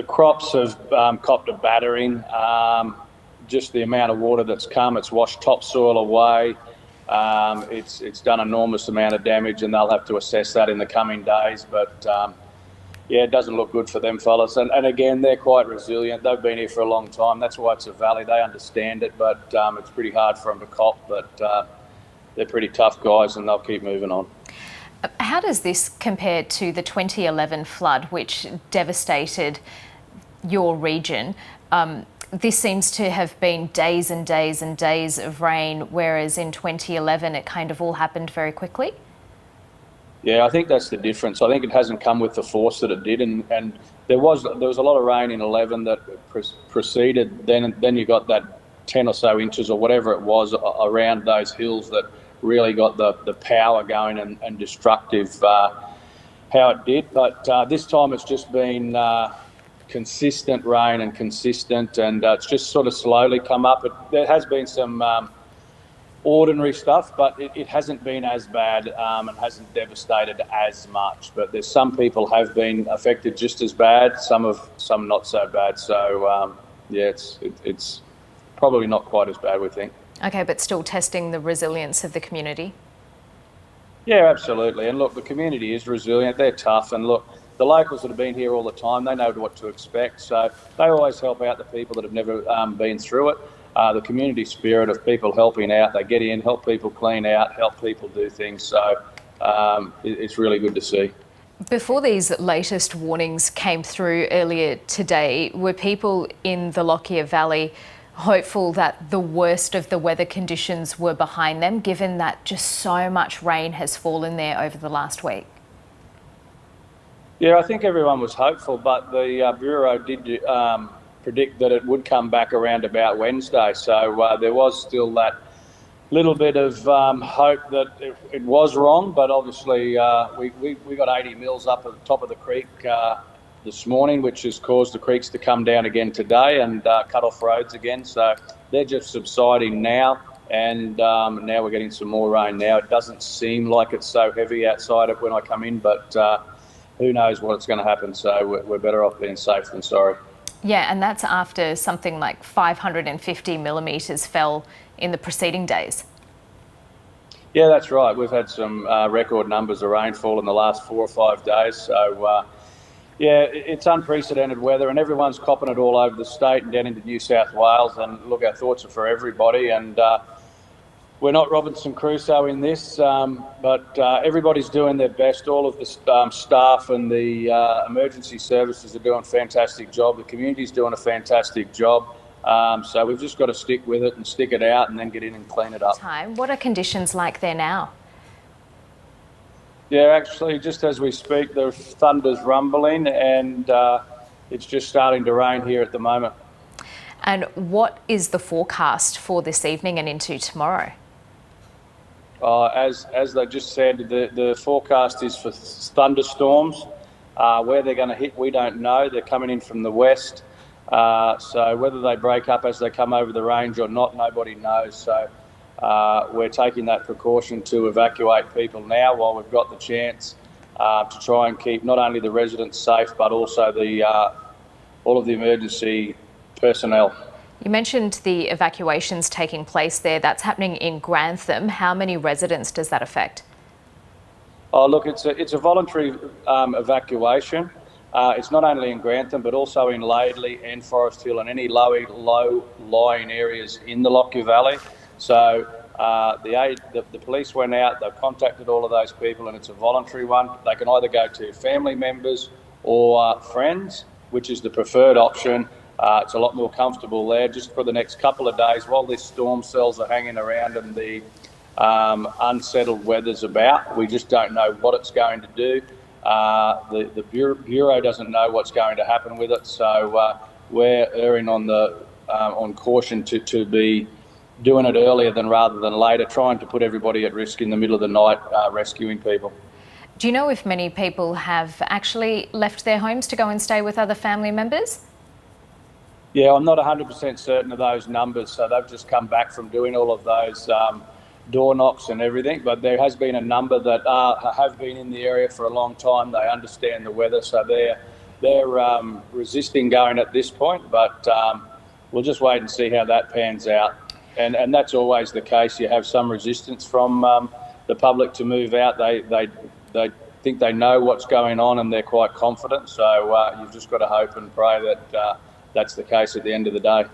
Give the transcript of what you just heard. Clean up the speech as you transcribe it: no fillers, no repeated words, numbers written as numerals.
the crops have copped a battering. Just the amount of water that's come, it's washed topsoil away. It's done an enormous amount of damage, and they'll have to assess that in the coming days. But yeah, it doesn't look good for them fellas. And again, they're quite resilient. They've been here for a long time. That's why it's a valley. They understand it, but it's pretty hard for them to cop. But they're pretty tough guys, and they'll keep moving on. How does this compare to the 2011 flood, which devastated your region? This seems to have been days and days and days of rain, whereas in 2011 it kind of all happened very quickly. Yeah, I think that's the difference. I think it hasn't come with the force that it did, and there was a lot of rain in 11 that preceded. Then you got that 10 or so inches or whatever it was around those hills that really got the power going and destructive how it did. But this time it's just been consistent rain and consistent, and it's just sort of slowly come up. There has been some ordinary stuff, but it hasn't been as bad and hasn't devastated as much. But there's some people have been affected just as bad, some not so bad. So yeah, it's probably not quite as bad, we think. Okay, but still testing the resilience of the community. Yeah, absolutely. And look, the community is resilient. They're tough, and look, the locals that have been here all the time, they know what to expect. So they always help out the people that have never been through it. The community spirit of people helping out, they get in, help people clean out, help people do things. So it's really good to see. Before these latest warnings came through earlier today, were people in the Lockyer Valley hopeful that the worst of the weather conditions were behind them, given that just so much rain has fallen there over the last week? Yeah, I think everyone was hopeful, but the Bureau did predict that it would come back around about Wednesday. So there was still that little bit of hope that it was wrong, but obviously we got 80 mils up at the top of the creek this morning, which has caused the creeks to come down again today and cut off roads again. So they're just subsiding now, and now we're getting some more rain now. It doesn't seem like it's so heavy outside of when I come in, but who knows what's going to happen. So we're better off being safe than sorry. Yeah, and that's after something like 550 millimetres fell in the preceding days. Yeah, that's right. We've had some record numbers of rainfall in the last 4 or 5 days. So yeah, it's unprecedented weather, and everyone's copping it all over the state and down into New South Wales. And look, our thoughts are for everybody. And we're not Robinson Crusoe in this, but everybody's doing their best. All of the staff and the emergency services are doing a fantastic job. The community's doing a fantastic job. So we've just got to stick with it and stick it out and then get in and clean it up. What are conditions like there now? Yeah, actually, just as we speak, the thunder's rumbling, and it's just starting to rain here at the moment. And what is the forecast for this evening and into tomorrow? As they just said, the forecast is for thunderstorms. Where they're going to hit, we don't know. They're coming in from the west. So whether they break up as they come over the range or not, nobody knows. So we're taking that precaution to evacuate people now while we've got the chance to try and keep not only the residents safe, but also all of the emergency personnel. You mentioned the evacuations taking place there. That's happening in Grantham. How many residents does that affect? Oh, look, it's a voluntary evacuation. It's not only in Grantham, but also in Laidley and Forest Hill and any low-lying areas in the Lockheed Valley. So the police went out, they've contacted all of those people, and it's a voluntary one. They can either go to family members or friends, which is the preferred option. It's a lot more comfortable there just for the next couple of days while these storm cells are hanging around and the unsettled weather's about. We just don't know what it's going to do. The Bureau doesn't know what's going to happen with it, so we're erring on caution to be doing it earlier rather than later, trying to put everybody at risk in the middle of the night, rescuing people. Do you know if many people have actually left their homes to go and stay with other family members? Yeah, I'm not 100% certain of those numbers, so they've just come back from doing all of those door knocks and everything, but there has been a number that have been in the area for a long time. They understand the weather, so they're resisting going at this point, but we'll just wait and see how that pans out. And that's always the case. You have some resistance from the public to move out. They think they know what's going on and they're quite confident. So you've just got to hope and pray that that's the case at the end of the day.